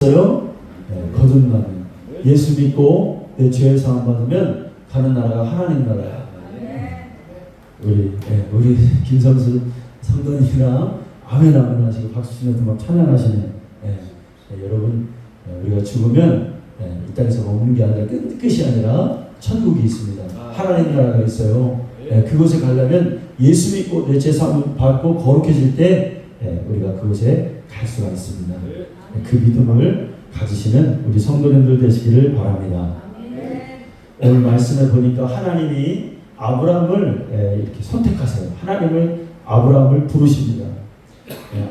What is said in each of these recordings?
있어요. 거듭나는 예수 믿고 내 죄의 사함 받으면 가는 나라가 하나님 나라야. 우리 김성수 성도님이랑 아멘 아멘 하시고 박수 치면서 막 찬양하시네. 여러분 우리가 죽으면 이 땅에서 머무는 게 아니라 끝이 아니라 천국이 있습니다. 하나님 나라가 있어요. 그곳에 가려면 예수 믿고 내 죄 사함 받고 거룩해질 때 우리가 그곳에 갈 수가 있습니다. 그 믿음을 가지시는 우리 성도님들 되시기를 바랍니다. 오늘 말씀에 보니까 하나님이 아브라함을 이렇게 선택하세요. 하나님을 아브라함을 부르십니다.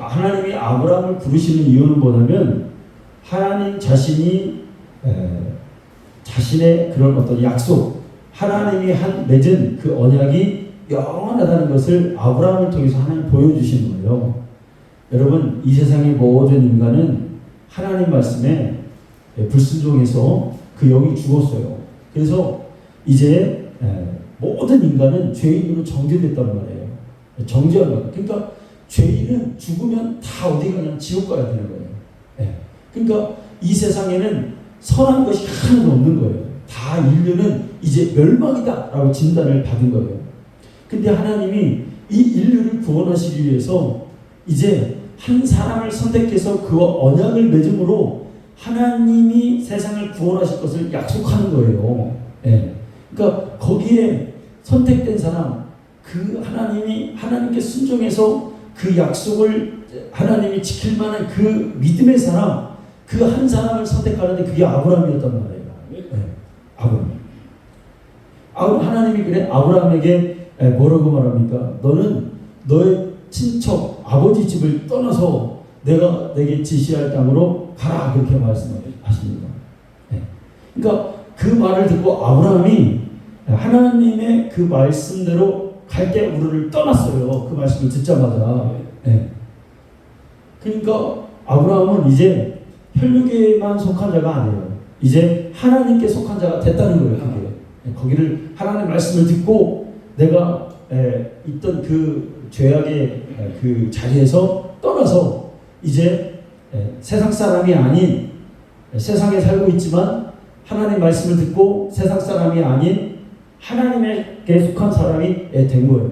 하나님이 아브라함을 부르시는 이유는 뭐냐면 하나님 자신이 자신의 그런 어떤 약속, 하나님이 맺은 그 언약이 영원하다는 것을 아브라함을 통해서 하나님 보여주신 거예요. 여러분, 이 세상의 모든 인간은 하나님 말씀에 불순종해서 그 영이 죽었어요. 그래서 이제 모든 인간은 죄인으로 정죄됐단 말이에요. 정죄한 거예요. 그러니까 죄인은 죽으면 다 어디 가냐면 지옥 가야 되는 거예요. 그러니까 이 세상에는 선한 것이 하나도 없는 거예요. 다 인류는 이제 멸망이다 라고 진단을 받은 거예요. 근데 하나님이 이 인류를 구원하시기 위해서 이제 한 사람을 선택해서 그와 언약을 맺음으로 하나님이 세상을 구원하실 것을 약속하는 거예요. 그러니까 거기에 선택된 사람, 그 하나님께 순종해서 그 약속을 하나님이 지킬 만한 그 믿음의 사람, 그 한 사람을 선택하는데 그게 아브라함이었단 말이에요. 아브라함. 하나님이 그래 아브라함에게 뭐라고 말합니까? 너는 너의 친척 아버지 집을 떠나서 내가 내게 지시할 땅으로 가라, 그렇게 말씀하십니다. 그러니까 그 말을 듣고 아브라함이 하나님의 그 말씀대로 갈대 우르를 떠났어요. 그 말씀을 듣자마자. 그러니까 아브라함은 이제 혈육에만 속한 자가 아니에요. 이제 하나님께 속한 자가 됐다는 거예요. 그게. 거기를 하나님의 말씀을 듣고 내가 있던 그 죄악의 그 자리에서 떠나서 이제 세상 사람이 아닌, 세상에 살고 있지만 하나님 말씀을 듣고 세상 사람이 아닌 하나님에게 속한 사람이 된 거예요.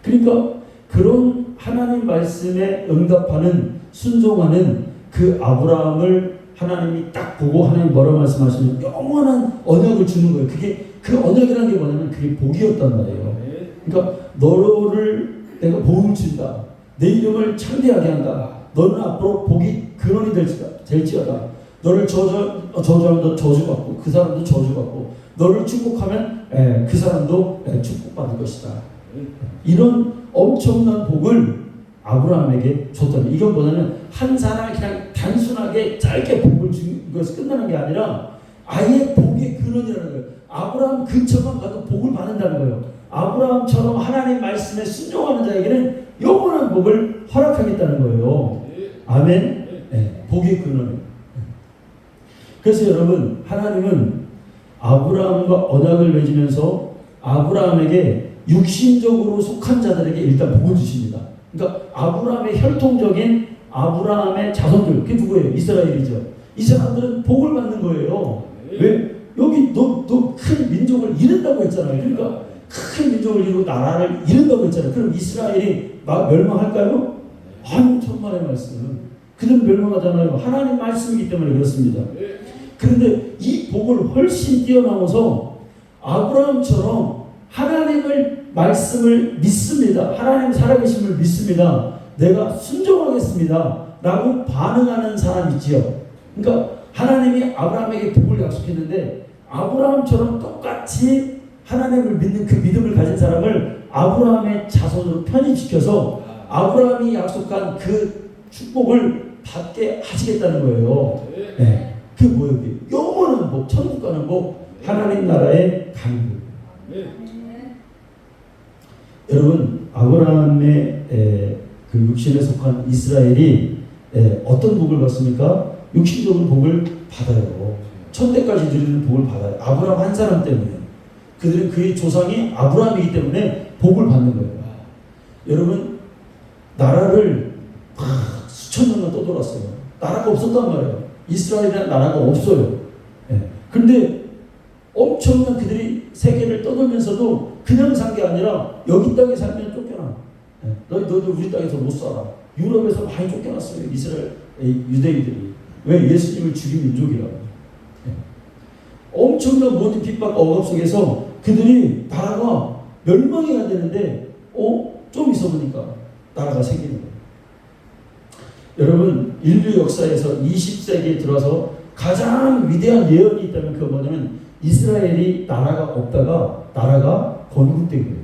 그러니까 그런 하나님 말씀에 응답하는, 순종하는 그 아브라함을 하나님이 딱 보고 하나님 뭐라고 말씀하시면 영원한 언약을 주는 거예요. 그게 그 언약이라는 게 뭐냐면 그게 복이었단 말이에요. 그러니까 너를 내가 복을 준다. 내 이름을 창대하게 한다. 너는 앞으로 복이 근원이 될지어다. 너를 저주하면 너 저주받고 그 사람도 저주받고 너를 축복하면 그 사람도 축복받을 것이다. 이런 엄청난 복을 아브라함에게 줬다는, 이건 뭐냐면 한 사람이 그냥 단순하게 짧게 복을 준 것이 끝나는 게 아니라 아예 복의 근원이라는 거예요. 아브라함 근처만 가도 복을 받는다는 거예요. 아브라함처럼 하나님 말씀에 순종하는 자에게는 영원한 복을 허락하겠다는 거예요. 아멘. 복의 근원. 그래서 여러분, 하나님은 아브라함과 언약을 맺으면서 아브라함에게 육신적으로 속한 자들에게 일단 복을 주십니다. 그러니까 아브라함의 혈통적인 아브라함의 자손들, 그게 누구예요? 이스라엘이죠. 이 사람들은 복을 받는 거예요. 왜? 여기 너 큰 민족을 이룬다고 했잖아요. 그러니까 큰 민족을 이루고 나라를 이룬다고 했잖아요. 그럼 이스라엘이 멸망할까요? 아니, 천만의 말씀. 그들은 멸망하잖아요. 하나님 말씀이기 때문에 그렇습니다. 그런데 이 복을 훨씬 뛰어넘어서 아브라함처럼 하나님을 말씀을 믿습니다. 하나님 살아계심을 믿습니다. 내가 순종하겠습니다. 라고 반응하는 사람이 있지요. 그러니까 하나님이 아브라함에게 복을 약속했는데 아브라함처럼 똑같이 하나님을 믿는 그 믿음을 가진 사람을 아브라함의 자손으로 편입시켜서 아브라함이 약속한 그 축복을 받게 하시겠다는 거예요. 그게 뭐예요? 영원한 복, 천국 가는 복, 하나님 나라의 가는 복. 여러분, 아브라함의 그 육신에 속한 이스라엘이 어떤 복을 받습니까? 육신적으로 복을 받아요. 천대까지 누리는 복을 받아요. 아브라함 한 사람 때문에. 그들은 그의 조상이 아브라함이기 때문에 복을 받는 거예요. 여러분, 나라를 수천 년간 떠돌았어요. 나라가 없었단 말이에요. 이스라엘이라는 나라가 없어요. 예. 그런데 엄청난 그들이 세계를 떠돌면서도 그냥 산 게 아니라 여기 땅에 살면 쫓겨나. 예. 너희들 우리 땅에서 못 살아. 유럽에서 많이 쫓겨났어요. 이스라엘 유대인들이. 왜? 예수님을 죽인 민족이라고. 예. 엄청난 모든 핍박과 억압 속에서 그들이 나라가 멸망해야 되는데 좀 있어 보니까 나라가 생기는 거예요. 여러분, 인류 역사에서 20세기에 들어서 가장 위대한 예언이 있다면 그건 뭐냐면 이스라엘이 나라가 없다가 나라가 건국된 거예요.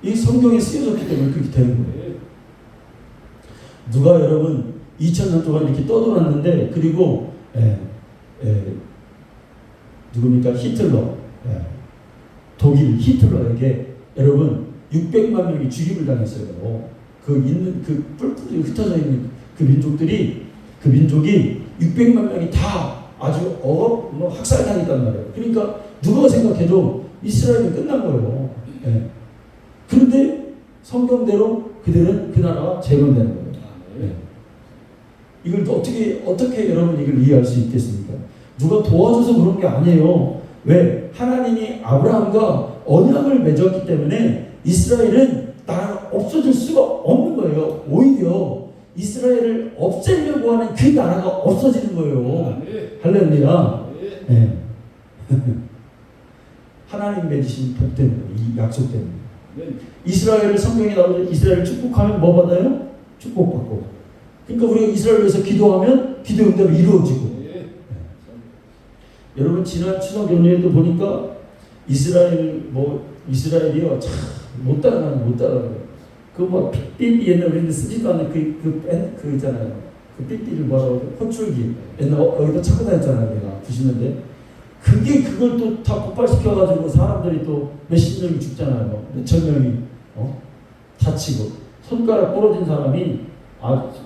이 성경에 쓰여졌기 때문에 그렇게 되는 거예요. 누가 여러분 2000년 동안 이렇게 떠돌았는데 그리고 누굽니까? 히틀러. 독일 히틀러에게 여러분 600만 명이 죽임을 당했어요. 뿔뿔이 흩어져 있는 그 민족이 600만 명이 다 아주 학살당했단 말이에요. 그러니까 누가 생각해도 이스라엘이 끝난 거예요. 예. 그런데 성경대로 그들은 그 나라가 재건되는 거예요. 예. 이걸 어떻게 여러분 이걸 이해할 수 있겠습니까? 누가 도와줘서 그런 게 아니에요. 왜? 하나님이 아브라함과 언약을 맺었기 때문에 이스라엘은 나라가 없어질 수가 없는 거예요. 오히려 이스라엘을 없애려고 하는 그 나라가 없어지는 거예요. 할렐루야. 네. 하나님 맺으신 복 때문에, 이 약속 때문에. 이스라엘을 성경에 나오죠. 이스라엘을 축복하면 뭐 받아요? 축복받고. 그러니까 우리가 이스라엘을 위해서 기도하면 기도 응답이 이루어지고. 여러분 지난 추석 연휴에도 보니까 이스라엘이요 참 못 따라가요. 그뭐 삐삐 옛날 우리는 쓰지도 않는 그 있잖아요. 그 삐삐를 뭐라고 하죠? 호출기 옛날 여기다 찾고 다녔잖아요. 내가 90년대. 그걸 또 다 폭발시켜가지고 사람들이 또 몇십 명이 죽잖아요. 몇천 명이 다치고 손가락 부러진 사람이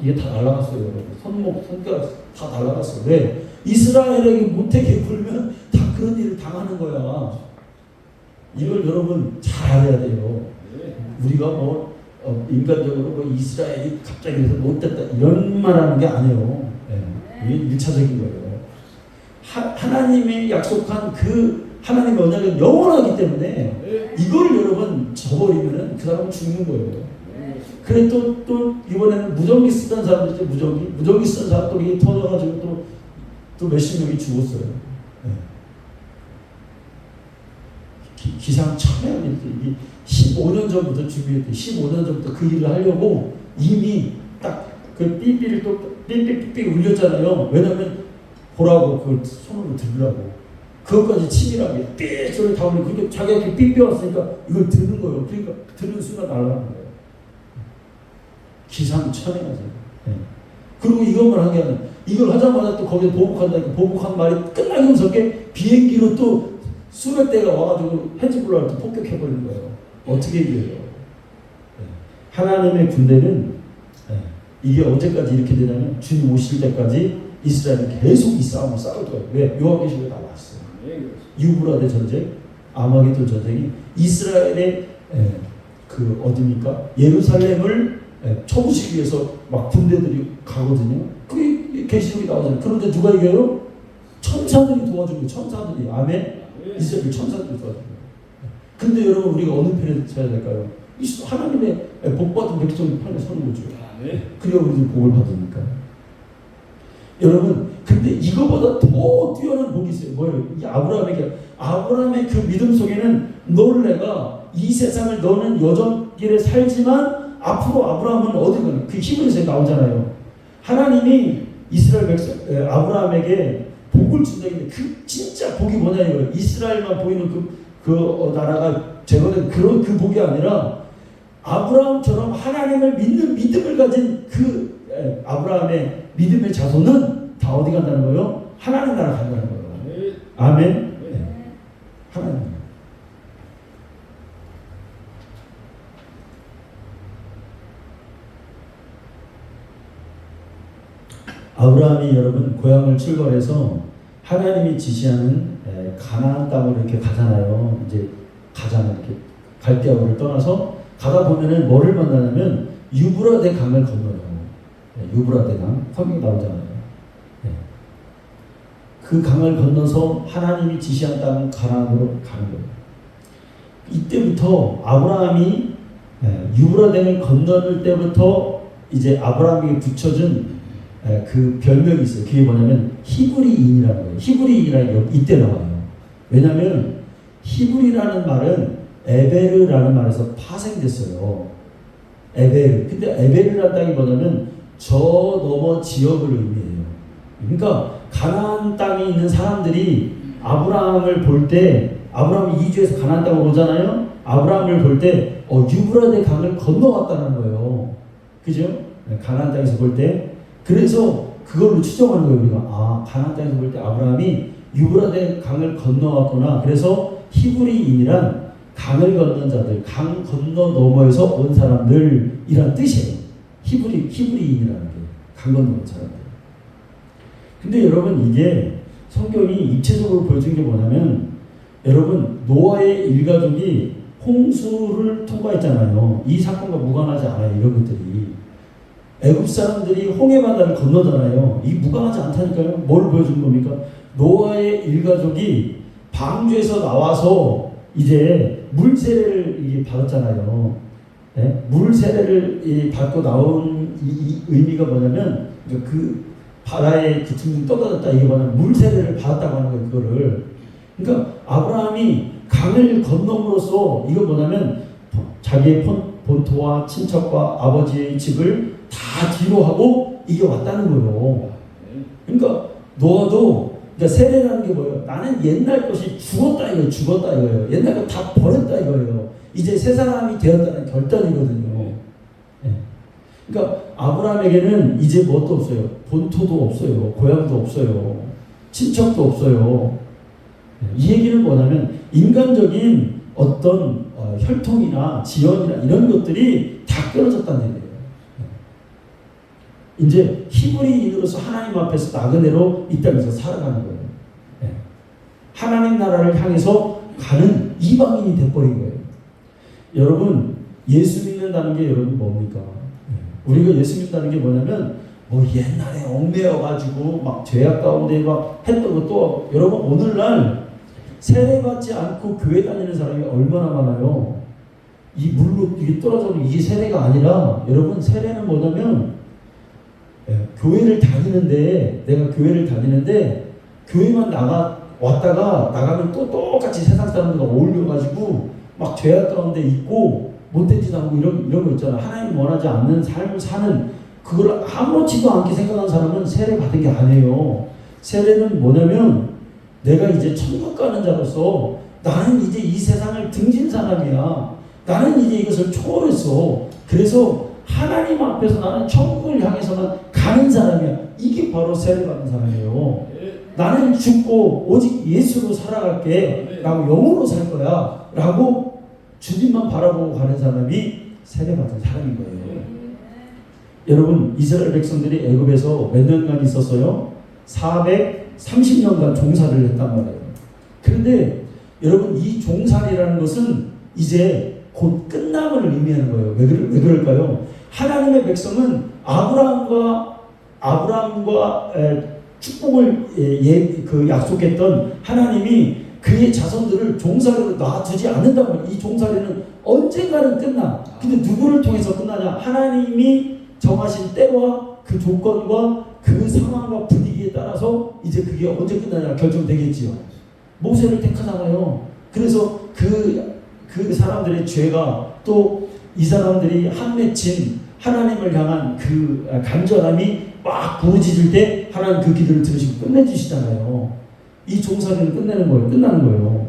이게 다 날아갔어요. 여러분. 손가락 다 날아갔어요. 왜? 이스라엘에게 못되게 굴면 다 그런 일을 당하는 거야. 이걸 여러분 잘 알아야 돼요. 우리가 인간적으로 이스라엘이 갑자기 그래서 못됐다 이런 말 하는 게 아니에요. 이게 1차적인 거예요. 하나님이 약속한 그 하나님의 언약은 영원하기 때문에 이걸 여러분 저버리면은 그 사람은 죽는 거예요. 그래 또 이번에는 무전기 쓰던 사람들 있죠. 무전기 쓰던 사람들이 터져가지고 또 몇십 명이 죽었어요. 기상천외한 일들이 15년 전부터 준비했대. 15년 전부터 그 일을 하려고 이미 딱 그 삐삐를 또 삐삐삐삐 울렸잖아요. 왜냐면 보라고 그걸 손으로 들으라고. 그것까지 치밀하게 삐 소리 다 울리고 그렇게 자기가 이렇게 삐삐 왔으니까 이걸 듣는 거예요. 그러니까 듣는 순간 날아가는 거예요. 기상천외하죠. 그리고 이것만 한 게 아니라 이걸 하자마자 또 거기에 보복한다니까 보복한 말이 끝나기 무섭게 비행기로 또 수백 대가 와가지고 헤즈볼라를 또 폭격해버리는 거예요. 어떻게 이겨요? 하나님의 군대는 이게 언제까지 이렇게 되냐면 주님 오실 때까지 이스라엘은 계속 이 싸움을 싸울 거예요. 왜? 요한계시록에 나왔어요. 유브라데 전쟁, 아마게돈 전쟁이 이스라엘의 어디입니까? 예루살렘을 쳐부시기 위해서 막 군대들이 가거든요. 그게 계시록이 나오잖아요. 그런데 누가 이겨요? 천사들이 도와주는 거예요. 천사들이. 아멘. 이스라엘 천사들이 도와주는 거예요. 근데 여러분 우리가 어느 편에 서야 될까요? 하나님의 복받은 백성의 편에 서는 거죠. 그래야 우리도 복을 받으니까. 여러분 근데 이거보다 더 뛰어난 복이 있어요. 뭐예요? 이게 아브라함의 그 믿음 속에는 너를 내가 이 세상을 너는 여전길에 살지만 앞으로 아브라함은 어디 가냐? 그 히브리서에 나오잖아요. 하나님이 이스라엘 백성 아브라함에게 복을 준다는데 그 진짜 복이 뭐냐 이거예요. 이스라엘만 보이는 그 나라가 제거된 그런 그 복이 아니라 아브라함처럼 하나님을 믿는 믿음을 가진 그 아브라함의 믿음의 자손은 다 어디 간다는 거예요? 하나님 나라 간다는 거예요. 아멘. 하나님. 아브라함이 여러분 고향을 출발해서 하나님이 지시하는 가나안 땅으로 이렇게 가잖아요. 이제 이렇게 갈대아우를 떠나서 가다 보면은 뭐를 만나냐면 유브라데 강을 건너요. 유브라데 강 성경에 나오잖아요. 그 강을 건너서 하나님이 지시한 땅 가나안으로 가는 거예요. 이때부터 아브라함이 유브라데를 건너는 때부터 이제 아브라함에게 붙여준 그 별명이 있어요. 그게 뭐냐면 히브리인이라는 거예요. 히브리인이라는 게 이때 나와요. 왜냐하면 히브리라는 말은 에베르라는 말에서 파생됐어요. 에베르. 근데 에베르라는 땅이 뭐냐면 저 너머 지역을 의미해요. 그러니까 가나안 땅에 있는 사람들이 아브라함을 볼 때, 아브라함이 이주해서 가나안 땅으로 오잖아요. 아브라함을 볼 때 유브라데 강을 건너갔다는 거예요. 그죠? 가나안 땅에서 볼 때. 그래서 그걸로 추정하는 거예요. 우리가 가나안 땅에서 볼 때 아브라함이 유브라데 강을 건너갔구나. 그래서 히브리인이란 강을 건넌 자들, 강 건너 너머에서 온 사람들이란 뜻이에요. 히브리인이라는 게 강 건너 온 사람들. 근데 여러분, 이게 성경이 입체적으로 보여준 게 뭐냐면, 여러분, 노아의 일가족이 홍수를 통과했잖아요. 이 사건과 무관하지 않아요. 이런 것들이. 애굽 사람들이 홍해 바다를 건너잖아요. 이 무관하지 않다니까요. 뭘 보여준 겁니까? 노아의 일가족이 방주에서 나와서 이제 물 세례를 이게 받았잖아요. 네? 물 세례를 받고 나온 이 의미가 뭐냐면, 그 바다에 그 둥둥 떠다녔다, 이게 뭐냐면 물 세례를 받았다고 하는 거예요. 그거를. 그러니까 아브라함이 강을 건너므로써 이거 뭐냐면 자기의 본토와 친척과 아버지의 집을 다 뒤로 하고 이게 왔다는 거예요. 그러니까 노아도, 그러니까 세례라는 게 뭐예요? 나는 옛날 것이 죽었다 이거예요. 죽었다 이거예요. 옛날 거 다 버렸다 이거예요. 이제 새 사람이 되었다는 결단이거든요. 그러니까 아브라함에게는 이제 뭣도 없어요. 본토도 없어요. 고향도 없어요. 친척도 없어요. 이 얘기는 뭐냐면 인간적인 어떤 혈통이나 지연이나 이런 것들이 다 끊어졌다는 얘기예요. 이제 히브리인으로서 하나님 앞에서 나그네로 이 땅에서 살아가는 거예요. 하나님 나라를 향해서 가는 이방인이 돼버린 거예요. 여러분, 예수 믿는다는 게 여러분 뭡니까? 우리가 예수 믿는다는 게 뭐냐면 옛날에 얽매여가지고 막 죄악 가운데 막 했던 것도, 여러분 오늘날 세례받지 않고 교회 다니는 사람이 얼마나 많아요. 이 물로 이게 떨어져도 이게 세례가 아니라, 여러분 세례는 뭐냐면 교회를 다니는데, 내가 교회를 다니는데 교회만 왔다가 나가면 또 똑같이 세상 사람들과 어울려가지고 막 죄악 가운데 있고 못된 짓 하고 이런 거 있잖아. 하나님 원하지 않는 삶을 사는, 그걸 아무렇지도 않게 생각하는 사람은 세례 받은 게 아니에요. 세례는 뭐냐면 내가 이제 천국 가는 자로서 나는 이제 이 세상을 등진 사람이야. 나는 이제 이것을 초월했어. 그래서 하나님 앞에서 나는 천국을 향해서만 가는 사람이야. 이게 바로 세례 받은 사람이에요. 나는 죽고 오직 예수로 살아갈게 라고, 영으로 살 거야 라고 주님만 바라보고 가는 사람이 세례받은 사람인 거예요. 여러분, 이스라엘 백성들이 애굽에서 몇 년간 있었어요? 430년간 종살이를 했단 말이에요. 그런데 여러분, 이 종살이라는 것은 이제 곧 끝남을 의미하는 거예요. 왜 그럴까요? 하나님의 백성은 아브라함과 축복을 그 약속했던 하나님이 그의 자손들을 종살이로 놔두지 않는단 말이에요. 이 종살이는 언젠가는 끝나. 근데 누구를 통해서 끝나냐? 하나님이 정하신 때와 그 조건과 그 상황과 분위기에 따라서 이제 그게 언제 끝나냐 결정되겠지요. 모세를 택하잖아요. 그래서 그 사람들의 죄가, 또 이 사람들이 한 맺힌 하나님을 향한 그 간절함이 막 부어지질 때 하나님 그 기도를 들으시고 끝내주시잖아요. 이 종살이는 끝나는 거예요.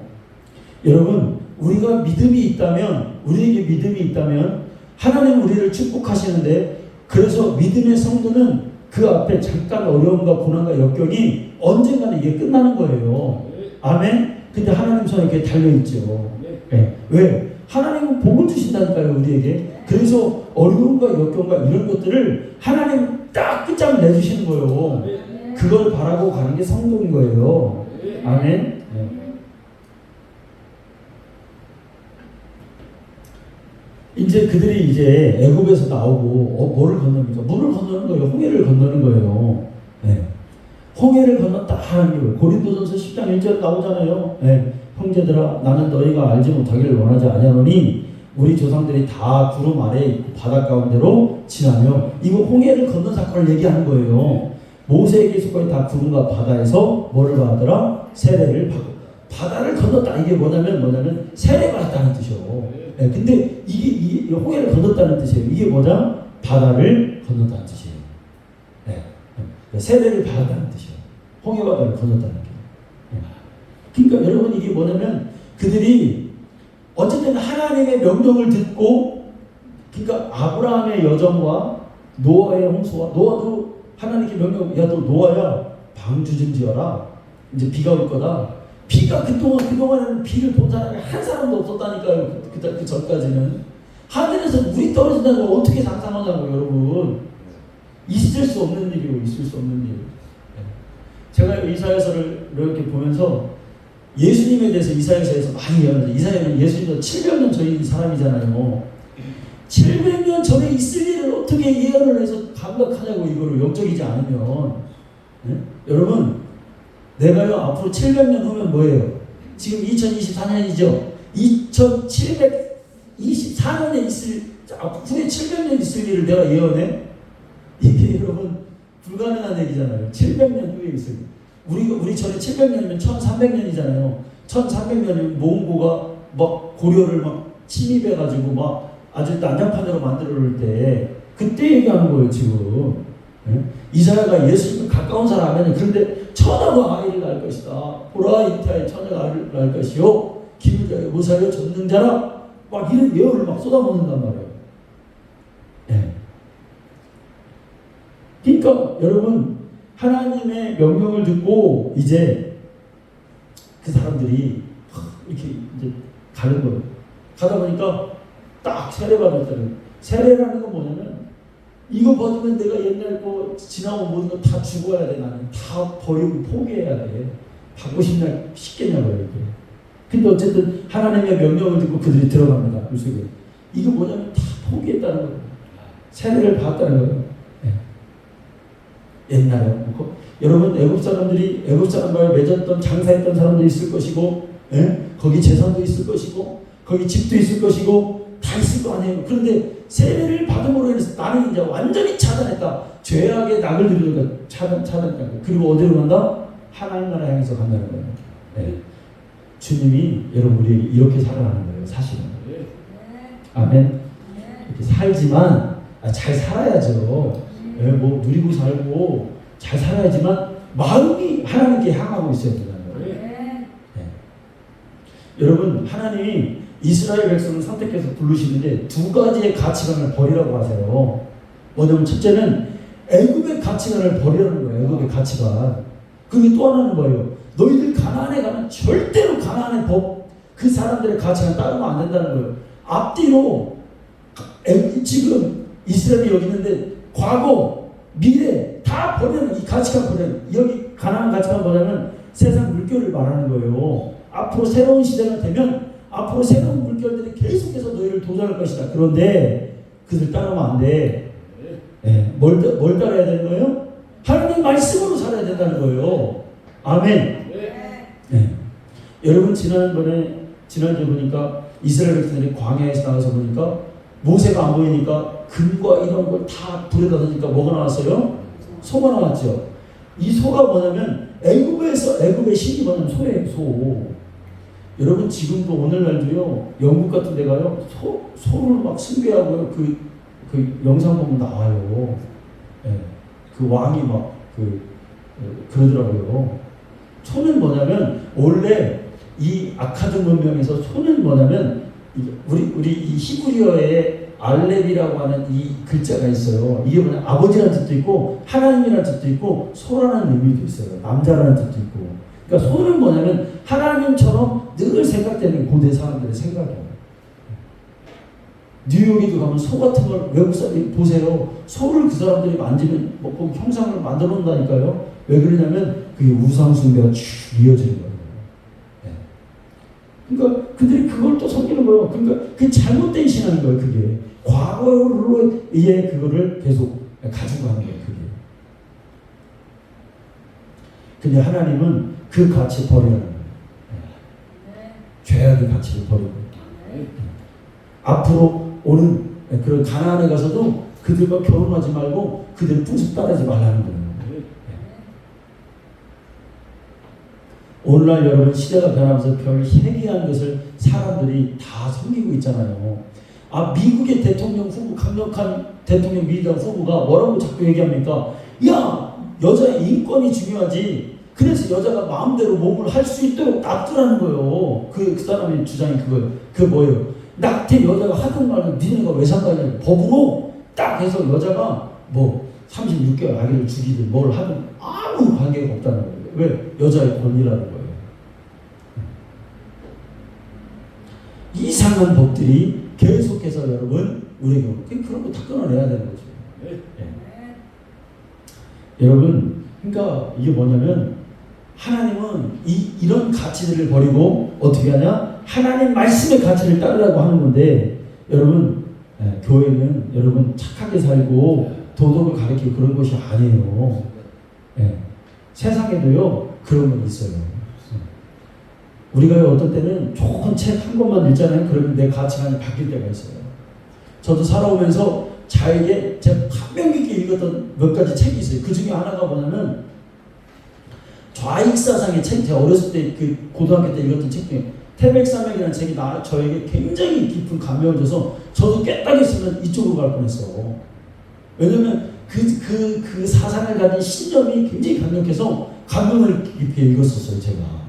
여러분, 우리가 믿음이 있다면, 우리에게 믿음이 있다면 하나님 우리를 축복하시는데, 그래서 믿음의 성도는 그 앞에 잠깐 어려움과 고난과 역경이 언젠가는 이게 끝나는 거예요. 아멘? 근데 하나님 손에 이렇게 달려있죠. 네. 왜? 하나님은 복을 주신다니까요, 우리에게. 그래서 어려움과 역경과 이런 것들을 하나님 딱 끝장을 내주시는 거예요. 그걸 바라고 가는 게 성도인 거예요. 아멘? 네. 이제 그들이 이제 애굽에서 나오고 뭐를 건넙니까? 물을 건너는 거예요. 홍해를 건너는 거예요. 네. 홍해를 건넜다 하는 거예요. 고린도전서 10장 1절 나오잖아요. 네. 형제들아 나는 너희가 알지 못하기를 원하지 아니하노니 우리 조상들이 다 구름 아래에 있고 바다 가운데로 지나며 이거 홍해를 건넌 사건을 얘기하는 거예요. 모세에게 속하여 다 구름과 바다에서 뭐를 받더라? 세례를 받고 바다를 건넜다. 이게 뭐냐면 세례 받았다는 뜻이요. 네, 근데 이게 홍해를 건넜다는 뜻이에요. 이게 뭐냐? 바다를 건넜다는 뜻이에요. 네. 세례를 받았다는 뜻이에요. 홍해 바다를 건넜다는 게. 네. 그러니까 여러분 이게 뭐냐면 그들이 어쨌든 하나님의 명령을 듣고 그러니까 아브라함의 여정과 노아의 홍수와 노아도 하나님께 명령 야 너 노아야 방주 좀 지어라. 이제 비가 올 거다. 비가 그동안에는 비를 본 사람이 한 사람도 없었다니까요. 그 전까지는. 하늘에서 물이 떨어진다는 걸 어떻게 상상하냐고 여러분. 있을 수 없는 일이고 있을 수 없는 일. 제가 이사야서를 이렇게 보면서 예수님에 대해서 이사야서에서 많이 얘기하는데 이사야는 예수님도 700년 전인 사람이잖아요. 700년 전에 있을 일을 어떻게 예언을 해서 감각하냐고 이거를 영적이지 않으면. 네? 여러분 내가요 앞으로 700년 후면 뭐예요? 지금 2024년이죠. 2724년에 있을 후에 700년 있을 일을 내가 예언해? 이게 여러분 불가능한 얘기잖아요. 700년 후에 있을 일. 우리 전에 700년이면 1300년이잖아요. 1300년이면 몽고가 막 고려를 막 침입해가지고 막 아주 난장판으로 만들어 놓을 때 그때 얘기하는 거예요 지금. 네? 이사야가 예수님과 가까운 사람 아니냐. 그런데 처녀가 아이를 낳을 것이다. 보라 잉태하여 처녀가 아이를 낳을 것이요 기를 자여 무사여 전능자라. 막 이런 예언을 막 쏟아붓는단 말이에요. 네. 그러니까 여러분 하나님의 명령을 듣고 이제 그 사람들이 이렇게 이제 가는 거예요. 가다 보니까 딱 세례받을 때는 세례라는 건 뭐냐면 이거 받으면 내가 옛날 거 지나고 모든 거 다 죽어야 돼. 나는 다 버리고 포기해야 돼. 받고 싶겠냐고요 이게. 근데 어쨌든 하나님의 명령을 듣고 그들이 들어갑니다. 그 속에. 이거 뭐냐면 다 포기했다는 거예요. 세례를 받았다는 거예요. 네. 옛날에 여러분 애굽 사람과의 맺었던 장사했던 사람도 있을 것이고, 예? 거기 재산도 있을 것이고, 거기 집도 있을 것이고, 다 있을 거 아니에요. 그런데 세례를 받음으로 인해서 나는 이제 완전히 차단했다. 죄악의 낙을 들으니까 차단했다. 그리고 어디로 간다? 하나님 나라 향해서 간다는 거예요. 네. 주님이 여러분 우리 이렇게 살아가는 거예요. 사실은. 아멘. 이렇게 살지만 잘 살아야죠. 네, 뭐 누리고 살고 잘 살아야지만 마음이 하나님께 향하고 있어야 된다는 거예요. 네. 여러분 하나님이 이스라엘 백성을 선택해서 부르시는데 두 가지의 가치관을 버리라고 하세요. 뭐냐면 첫째는 애굽의 가치관을 버리라는 거예요. 애굽의 가치관. 그게 또 하나는 뭐예요? 너희들 가나안에 가면 절대로 가나안의 법, 그 사람들의 가치관 따르면 안 된다는 거예요. 앞뒤로 지금 이스라엘이 여기 있는데 과거, 미래 다 버리는 이 가치관 버리는 여기 가나안 가치관 뭐냐면 세상 물결을 말하는 거예요. 앞으로 새로운 시대가 되면 앞으로 새로운 물결들이 계속해서 너희를 도전할 것이다. 그런데 그들 따르면 안 돼. 네. 뭘 따라야 되는 거예요? 하나님 말씀으로 살아야 된다는 거예요. 아멘. 네. 여러분 지난주에 보니까 이스라엘 백성들이 광야에서 나와서 보니까 모세가 안 보이니까 금과 이런 걸 다 불에다 던지니까 뭐가 나왔어요? 소가 나왔죠. 이 소가 뭐냐면 애굽의 신이 뭐냐면 소예요. 소. 여러분 지금도 오늘날도요 영국 같은 데 가요 소를 막 숭배하고요 그 영상 보면 나와요. 네. 그 왕이 막 그러더라고요. 소는 뭐냐면 원래 이 아카드 문명에서 소는 뭐냐면 우리 이 히브리어에 알렙이라고 하는 이 글자가 있어요. 이게 뭐냐 아버지라는 뜻도 있고 하나님이라는 뜻도 있고 소라는 의미도 있어요. 남자라는 뜻도 있고. 그러니까 소는 뭐냐면 하나님처럼 늘 생각되는 고대 사람들의 생각이에요. 뉴욕에도 가면 소 같은 걸 외국 사람들이 보세요. 소를 그 사람들이 만지면 뭐 형상을 만들어 놓는다니까요. 왜 그러냐면 그게 우상 숭배가 쭉 이어지는 거예요. 네. 그러니까 그들이 그걸 또 섬기는 거예요. 그러니까 그게 잘못된 신앙인 거예요. 그게 과거로 이해 그거를 계속 가지고 가는 거예요. 그게. 근데 하나님은 그 가치 버리라는 거예요. 죄악의 가치를 버리고 앞으로 오는 그런 가나안에 가서도 그들과 결혼하지 말고 그들을 풍습 따르지 말라는 거예요. 오늘날 여러분 시대가 변하면서 별 희귀한 것을 사람들이 다 섬기고 있잖아요. 미국의 대통령 후보, 강력한 대통령 민주당 후보가 뭐라고 자꾸 얘기합니까? 야, 여자의 인권이 중요하지. 그래서 여자가 마음대로 몸을 할 수 있도록 놔두라는 거예요. 그 사람의 주장이 그거예요. 그 뭐예요? 낙태 여자가 하든 말든 니네가 왜 상관이냐. 법으로 딱 해서 여자가 뭐 36개월 아기를 죽이든 뭘 하든 아무 관계가 없다는 거예요. 왜? 여자의 권리라는 거예요. 이상한 법들이 계속해서 여러분 우리에게 그런 거 다 끊어내야 되는 거죠. 여러분, 그러니까 이게 뭐냐면 하나님은 이런 가치들을 버리고 어떻게 하냐? 하나님 말씀의 가치를 따르라고 하는 건데 여러분 교회는 여러분 착하게 살고 도덕을 가르치고 그런 것이 아니에요. 세상에도요 그런 건 있어요. 우리가 어떤 때는 좋은 책 한 권만 읽잖아요. 그러면 내 가치관이 바뀔 때가 있어요. 저도 살아오면서 자에게 제가 감명 깊게 읽었던 몇 가지 책이 있어요. 그 중에 하나가 뭐냐면 좌익사상의 책. 제가 어렸을 때 그 고등학교 때 읽었던 책 중에 태백산맥이라는 책이 저에게 굉장히 깊은 감명을 줘서 저도 깨닫겠으면 이쪽으로 갈 뻔했어. 왜냐면 그 사상을 가진 신념이 굉장히 강력해서 감명을 깊게 읽었었어요. 제가.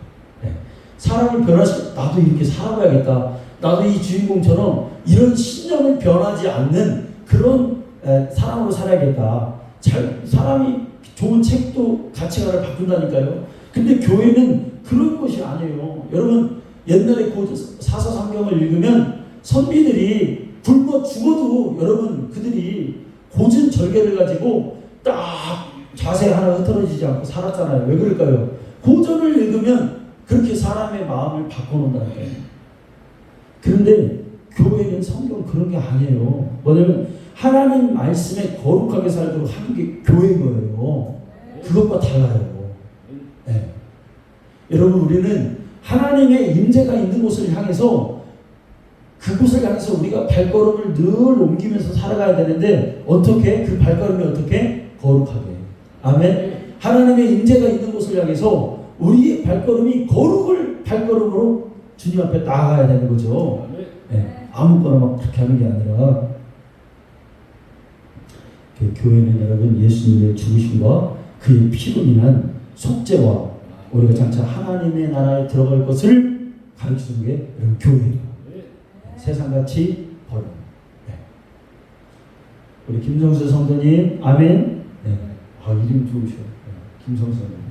사람을 변화시켜 나도 이렇게 살아봐야겠다. 나도 이 주인공처럼 이런 신념을 변하지 않는 그런 사람으로 살아야겠다. 사람이 좋은 책도 가치관을 바꾼다니까요. 근데 교회는 그런 것이 아니에요. 여러분 옛날에 사사삼경을 읽으면 선비들이 굶어 죽어도 여러분 그들이 고진 절개를 가지고 딱 자세 하나 흐트러지지 않고 살았잖아요. 왜 그럴까요? 고전을 읽으면 그렇게 사람의 마음을 바꿔놓는다니까요. 그런데 교회는 성경 그런 게 아니에요. 뭐냐면 하나님 말씀에 거룩하게 살도록 하는 게 교회인 거예요. 그것과 달라요. 여러분 우리는 하나님의 임재가 있는 곳을 향해서 그곳을 향해서 우리가 발걸음을 늘 옮기면서 살아가야 되는데 어떻게? 그 발걸음이 어떻게? 거룩하게. 아멘. 하나님의 임재가 있는 곳을 향해서 우리의 발걸음이 거룩을 발걸음으로 주님 앞에 나아가야 되는 거죠. 아무거나 막 그렇게 하는 게 아니라 교회는 여러분 예수님의 죽으심과 그의 피로 인한 속죄와 우리가 장차 하나님의 나라에 들어갈 것을 가르치는 게 여러분 교회예요. 세상같이 버려. 우리 김성수 성도님 아멘. 이름 좋으셔. 김성수 성도님.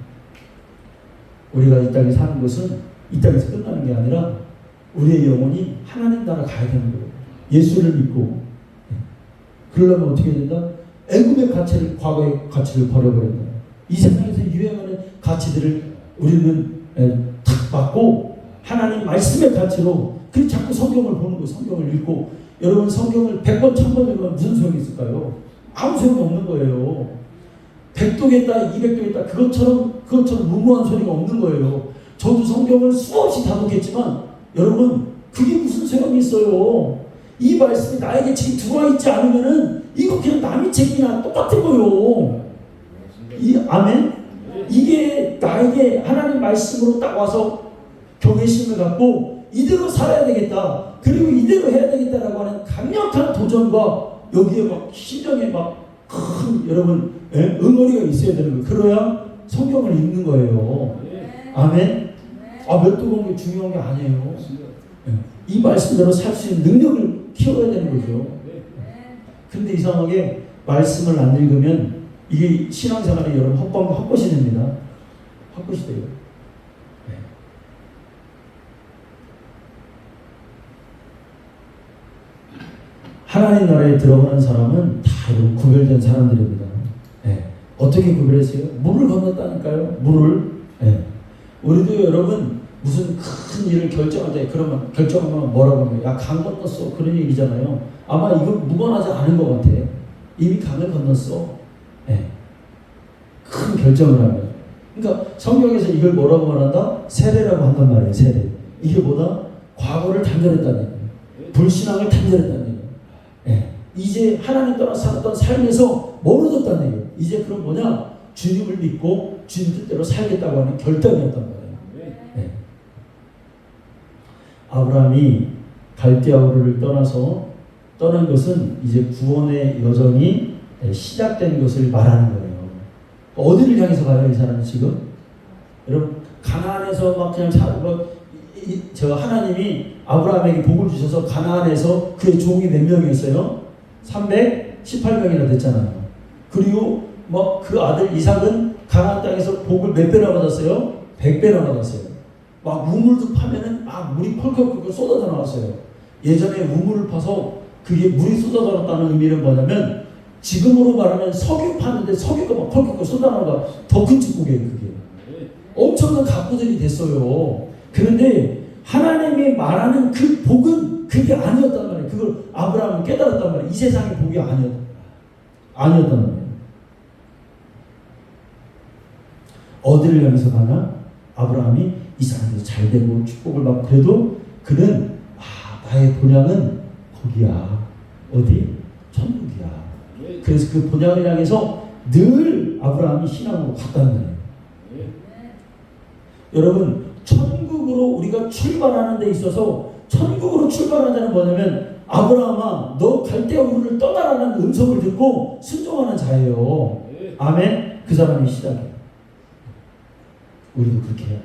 우리가 이 땅에 사는 것은 이 땅에서 끝나는 게 아니라 우리의 영혼이 하나님 나라 가야 되는 거예요. 예수를 믿고. 그러려면 어떻게 해야 된다? 애굽의 가치를, 과거의 가치를 버려버려야 된다. 이 세상에서 유행하는 가치들을 우리는 탁 받고 하나님 말씀의 가치로 그 자꾸 성경을 보는 거예요. 성경을 읽고. 여러분 성경을 100번, 1000번 읽으면 무슨 소용이 있을까요? 아무 소용이 없는 거예요. 100도 했다, 200도 했다, 그것처럼 무모한 소리가 없는 거예요. 저도 성경을 수없이 다독했지만, 여러분, 그게 무슨 소용이 있어요? 이 말씀이 나에게 지금 들어와 있지 않으면은, 이거 그냥 남의 책이나 똑같은 거예요. 아멘? 이게 나에게 하나님 말씀으로 딱 와서 경외심을 갖고, 이대로 살아야 되겠다. 그리고 이대로 해야 되겠다라고 하는 강력한 도전과 여기에 막 심정에 막 큰 여러분 응어리가 있어야 되는 거예요. 그래야 성경을 읽는 거예요. 아멘. 몇 도 본 게 중요한 게 아니에요. 이 말씀대로 살 수 있는 능력을 키워야 되는 거죠. 근데 이상하게 말씀을 안 읽으면 이게 신앙생활이 여러분 헛것이 됩니다. 헛것이 돼요. 하나님 나라에 들어가는 사람은 다 구별된 사람들입니다. 어떻게 구별했어요? 물을 건넜다니까요. 물을. 우리도 여러분 무슨 큰 일을 결정할 때 그러면 결정하면 뭐라고 하면 야 강 건넜어 그런 얘기잖아요. 아마 이거 무관하지 않은 것 같아. 이미 강을 건넜어. 네. 큰 결정을 하면. 그러니까 성경에서 이걸 뭐라고 말한다? 세례라고 한단 말이에요. 세례. 이게 뭐다? 과거를 단절했다는 얘기예요. 불신앙을 단절했다는 얘기예요. 네. 이제 하나님 따라 살았던 삶에서 멀어졌다는 얘기예요. 이제 그럼 뭐냐? 주님을 믿고 주님 뜻대로 살겠다고 하는 결단이었단 말이에요. 네. 아브라함이 갈대아우르를 떠난 것은 이제 구원의 여정이 시작된 것을 말하는 거예요. 어디를 향해서 가요, 이 사람은 지금? 여러분, 가나안에서 막 그냥 저 하나님이 아브라함에게 복을 주셔서 가나안에서 그의 종이 몇 명이었어요? 318명이나 됐잖아요. 그리고 뭐 그 아들 이삭은 가나안 땅에서 복을 몇 배나 받았어요? 100배나 받았어요. 막 우물도 파면은 막 물이 펄펄펄 쏟아져 나왔어요. 예전에 우물을 파서 그게 물이 쏟아져 나왔다는 의미는 뭐냐면 지금으로 말하면 석유 파는데 석유가 막 펄펄펄 쏟아나가 더 큰 축복이에요. 그게 엄청난 가구들이 됐어요. 그런데 하나님이 말하는 그 복은 그게 아니었단 말이에요. 그걸 아브라함은 깨달았단 말이에요. 이 세상의 복이 아니었단 말이에요. 어디를 향해서 가나? 아브라함이 이 사람들이 잘 되고 축복을 받고 그래도 그는 나의 본향은 거기야. 어디? 천국이야. 그래서 그 본향을 향해서 늘 아브라함이 신앙으로 갔다는 거예요. 여러분, 천국으로 우리가 출발하는 데 있어서 천국으로 출발하자는 뭐냐면 아브라함아 너 갈대아우르를 떠나라는 음성을 듣고 순종하는 자예요. 아멘. 그 사람이 시작이에요. 우리도 그렇게 해야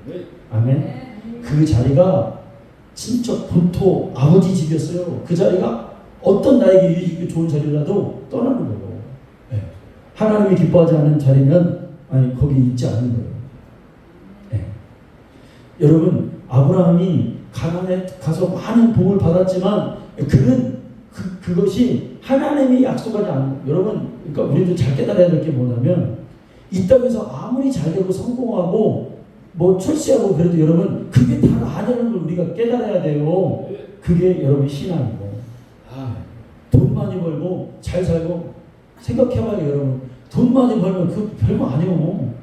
돼요. 아멘. 그 자리가 진짜 본토 아버지 집이었어요. 그 자리가 어떤 나에게 유익이 좋은 자리라도 떠나는 거예요. 네. 하나님이 기뻐하지 않은 자리면 거기 있지 않는 거예요. 네. 여러분, 아브라함이 가나안에 가서 많은 복을 받았지만 그는 그것이 하나님이 약속하지 않은 여러분, 그러니까 우리도 잘 깨달아야 될 게 뭐냐면 이 땅에서 아무리 잘되고 성공하고 뭐 출세하고 그래도 여러분 그게 다 아니라는 걸 우리가 깨달아야 돼요. 그게 여러분 신앙이고 돈 많이 벌고 잘 살고 생각해봐요. 여러분 돈 많이 벌면 그 별거 아니에요.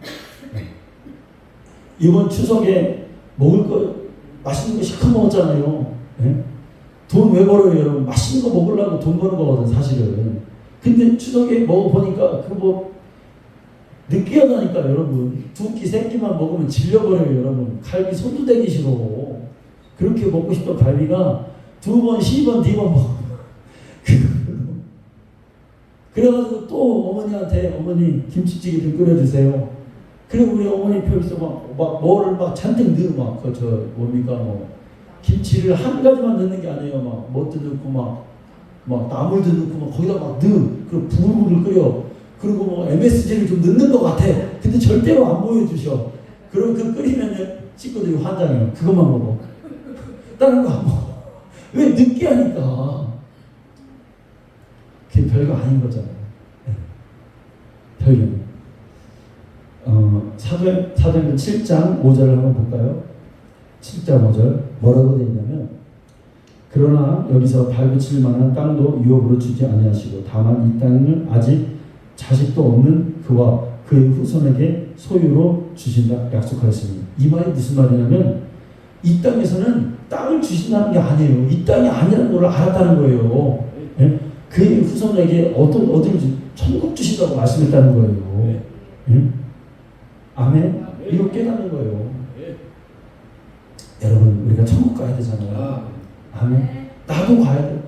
이번 추석에 먹을 거 맛있는 거 시켜 먹었잖아요. 네? 돈 왜 벌어요 여러분? 맛있는 거 먹으려고 돈 버는 거거든 사실은. 근데 추석에 먹어보니까 그뭐 느끼하다니까 여러분. 두 끼 세 끼만 먹으면 질려버려요 여러분. 갈비 손도 대기 싫어. 그렇게 먹고 싶던 갈비가 두 번, 10번, D번 먹어. 그래가지고 또 어머니한테 어머니 김치찌개 좀 끓여주세요. 그리고 우리 어머니 펴서 막 뭐를 막 잔뜩 넣어 뭡니까 김치를 한 가지만 넣는 게 아니에요. 막 뭣도 넣고 막 나물도 넣고 막 거기다 막 넣어. 그리고 부글부글 끓여. 그리고 뭐 MSG를 좀 넣는 것 같아. 근데 절대로 안 보여주셔. 그럼 그 끓이면 식구들이 환장해요. 그것만 먹어. 다른 거 안 먹어. 왜? 느끼하니까. 그게 별거 아닌 거잖아요. 네. 별거. 사도행전 7장 5절을 한번 볼까요? 7장 5절 뭐라고 되어 있냐면 그러나 여기서 발붙일 만한 땅도 유업으로 주지 아니하시고 다만 이 땅을 아직 자식도 없는 그와 그의 후손에게 소유로 주신다 약속하였습니다. 이 말이 무슨 말이냐면 이 땅에서는 땅을 주신다는 게 아니에요. 이 땅이 아니라는 걸 알았다는 거예요. 예? 그의 후손에게 어디를 천국 주신다고 말씀했다는 거예요. 예? 아멘. 이거 깨닫는 거예요. 여러분 우리가 천국 가야 되잖아요. 아멘. 나도 가야 돼.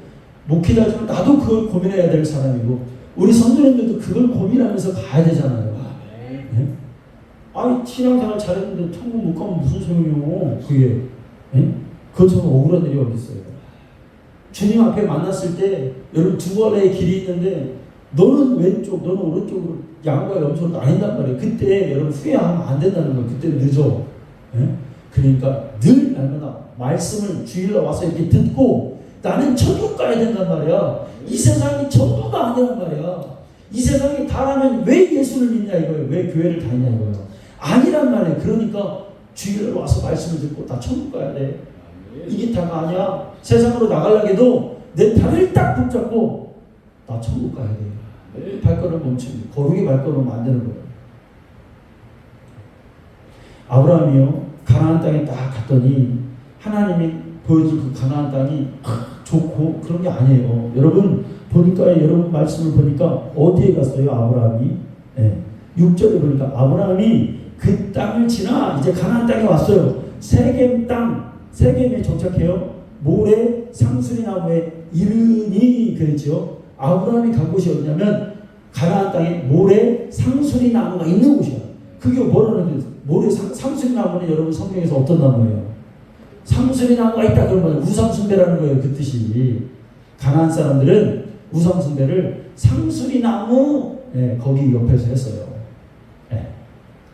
목회자지만 나도 그걸 고민해야 될 사람이고 우리 성도님들도 그걸 고민하면서 가야 되잖아요. 예? 신앙생활 잘했는데 천국 못 가면 무슨 소용이요? 그게 예? 그것처럼 억울한 일이 어디 있어요? 주님 앞에 만났을 때 여러분 두 갈래의 길이 있는데 너는 왼쪽, 너는 오른쪽으로 양과 염소를 나뉜단 말이에요. 그때 여러분 후회하면 안 된다는 거예요. 그때 늦어. 예? 그러니까 늘 날마다 말씀을 주일날 와서 이렇게 듣고 나는 천국 가야 된단 말이야. 이 세상이 전부가 아니란 말이야. 이 세상이 다라면 왜 예수를 믿냐 이거예요. 왜 교회를 다니냐 이거예요. 아니란 말이에요. 그러니까 주일날 와서 말씀을 듣고 나 천국 가야 돼. 이게 다가 아니야. 세상으로 나가려고 내 다리를 딱 붙잡고 나 천국 가야 돼. 발걸음을 멈추고 거룩의 발걸음을 만드는 거예요. 아브라함이요, 가나안 땅에 딱 갔더니 하나님이 보여줄 그 가나안 땅이 좋고 그런 게 아니에요. 여러분 보니까, 여러분 말씀을 보니까 어디에 갔어요? 아브라함이 6절에 보니까 아브라함이 그 땅을 지나 이제 가나안 땅에 왔어요. 세겜 땅, 세겜에 정착해요. 모래 상수리 나무에 이르니 그랬죠. 아브라함이 간 곳이 어디냐면 가나안 땅에 모래 상수리 나무가 있는 곳이야. 그게 뭐라는 거예요? 모래 상수리 나무는 여러분 성경에서 어떤 나무예요? 상수리 나무가 있다 그러면 우상숭배라는 거예요. 그 뜻이. 가나안 사람들은 우상숭배를 상수리 나무 거기 옆에서 했어요.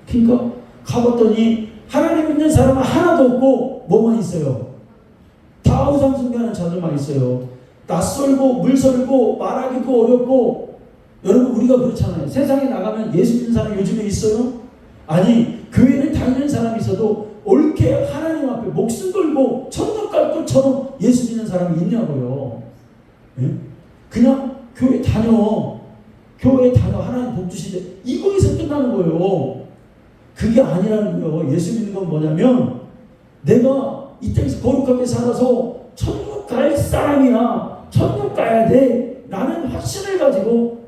그러니까 가봤더니 하나님 믿는 사람은 하나도 없고 뭐만 있어요? 다 우상숭배하는 자들만 있어요. 낯설고 물설고 말하기도 어렵고. 여러분 우리가 그렇잖아요. 세상에 나가면 예수 믿는 사람 요즘에 있어요? 아니 교회를 다니는 사람이 있어도 옳게 하나님 앞에 목숨 걸고 천국 갈 것처럼 예수 믿는 사람이 있냐고요. 그냥 교회 다녀. 하나님 복 주시는데 이거에서 끝나는 거예요. 그게 아니라는 거예요. 예수 믿는 건 뭐냐면 내가 이 땅에서 거룩하게 살아서 천국 갈 사람이야. 천국 가야 돼. 라는 확신을 가지고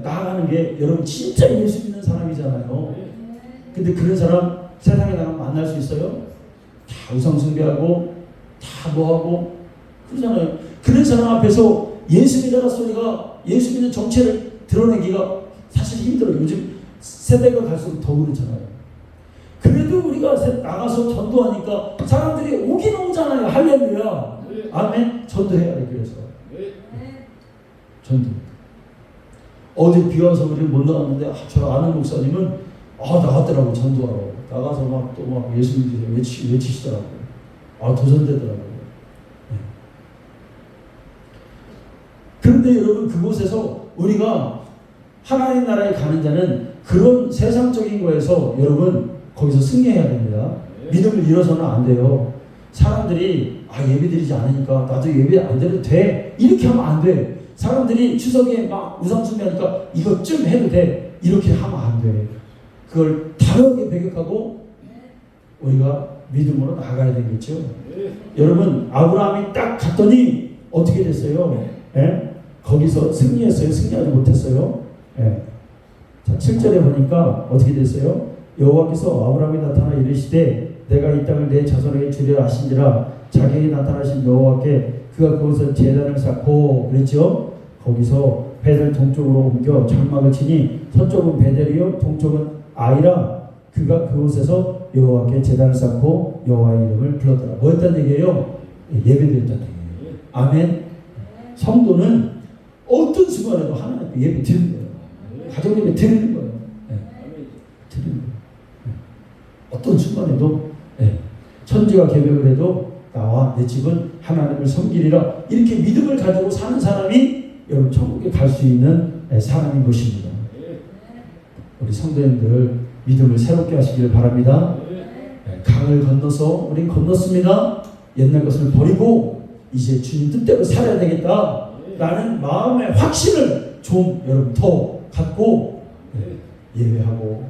나아가는 게 여러분 진짜 예수 믿는 사람이잖아요. 근데 그런 사람 세상에 나가면 만날 수 있어요? 다 우상숭배하고 다 뭐하고 그러잖아요. 그런 사람 앞에서 예수 믿어라 소리가, 예수 믿는 정체를 드러내기가 사실 힘들어요. 요즘 세대가 갈수록 더 그렇잖아요. 그래도 우리가 나가서 전도하니까 사람들이 오긴 오잖아요. 할렐루야. 아멘. 전도해야 돼. 그래서 전도. 어제 비 와서 우리 못 나갔는데 저 아는 목사님은 나갔더라고. 전도하러 나가서 막 또 막 예수 믿으세요 외치시더라고요. 도전되더라고요. 그런데 여러분 그곳에서 우리가 하나님 나라에 가는 자는 그런 세상적인 거에서 여러분 거기서 승리해야 됩니다. 믿음을 잃어서는 안 돼요. 사람들이 예배 드리지 않으니까 나도 예배 안 드려도 돼. 이렇게 하면 안 돼. 사람들이 추석에 막 우상숭배하니까 이것 좀 해도 돼. 이렇게 하면 안 돼. 그걸 다르게 배격하고 우리가 믿음으로 나가야 되겠죠. 여러분 아브라함이 딱 갔더니 어떻게 됐어요? 거기서 승리했어요? 승리하지 못했어요? 자 7절에 보니까 어떻게 됐어요? 여호와께서 아브라함에 나타나 이르시되 내가 이 땅을 내 자손에게 주리라 하신지라 자기에게 나타나신 여호와께 그가 그곳에 제단을 쌓고 그랬죠. 거기서 베델 동쪽으로 옮겨 장막을 치니 서쪽은 베델이요 동쪽은 아이라 그가 그곳에서 여호와께 제단을 쌓고 여호와의 이름을 불렀더라. 뭐였단 얘기예요? 예배드렸단 얘기예요. 아멘. 성도는 어떤 순간에도 하나님께 예배 드리는 거예요. 가정 예배 드리는 거예요. 드리는 거예요. 어떤 순간에도 천지가 개벽을 해도 나와 내 집은 하나님을 섬기리라. 이렇게 믿음을 가지고 사는 사람이 여러분 천국에 갈 수 있는 사람인 것입니다. 우리 성도님들 믿음을 새롭게 하시길 바랍니다. 강을 건너서 우린 건넜습니다. 옛날 것을 버리고 이제 주님 뜻대로 살아야 되겠다 라는 마음의 확신을 좀 여러분 더 갖고 예배하고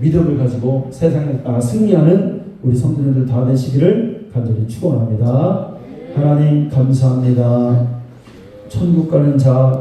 믿음을 가지고 세상에 따라 승리하는 우리 성도님들 다 되시기를 간절히 축원합니다. 하나님 감사합니다. 천국 가는 자